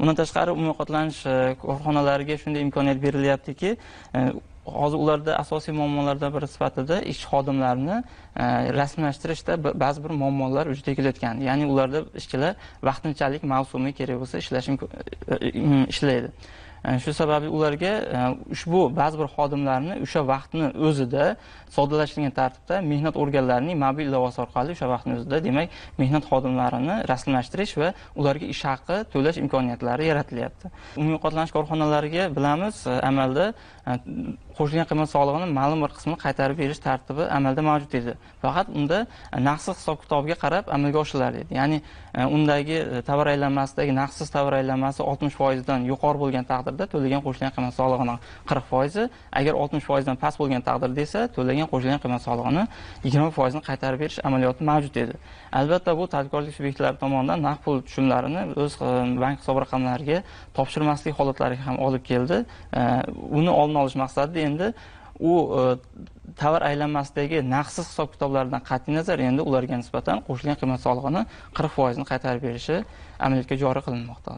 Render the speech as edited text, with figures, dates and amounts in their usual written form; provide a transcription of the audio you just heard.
Bundan tashqari umumiy ovqatlanish korxonalariga shunday imkoniyat berilyaptiki, hozir ularda asosiy muammolardan biri sifatida ishchi xodimlarni rasmiylashtirishda ba'zi bir muammolar vujudga kelayotgan. Ya'ni ularda ishchilar vaqtinchalik mavsumiy kerak bo'lsa ishlaydi. Shu sababli ularga ushbu ba'zi bir xodimlarni o'sha vaqtni o'zida soddalashtirilgan tartibda mehnat organlarining mobil ilovasi orqali o'sha vaqtni o'zida, demak, mehnat xodimlarini rasmiylashtirish va ularga ish haqi to'lash imkoniyatlari yaratilyapti. Umumiy ovqatlanish korxonalariga bilamiz, amalda qo'shilgan qiymat solig'ini ma'lum bir qismini qaytarib berish tartibi amalda mavjud edi. Faqat unda naqdsiz hisob-kitobga qarab amalga oshirilar edi. Ya'ni undagi tovar aylanmasidagi naqdsiz tovar aylanmasi 60% dan yuqori bo'lgan taqdirda to'lagan qo'shilgan qiymat solig'ining 40%, agar 60% dan past bo'lgan taqdirda esa to'lagan qo'shilgan qiymat solig'ini 20% ni qaytarib berish amaliyoti mavjud edi. Albatta bu tadbirkorlik subyektlari tomonidan naqd pul tushumlarini o'z bank hisob raqamlariga topshirmaslik holatlariga ham olib keldi. Uni oldini olish maqsadida endi u tovar aylanmasidagi naqdsiz hisob-kitoblardan qat'iy nazar endi ularga nisbatan qo'shilgan qiymat solig'ini 40% ni qaytarib berishi amaliyotga joriy qilinmoqda.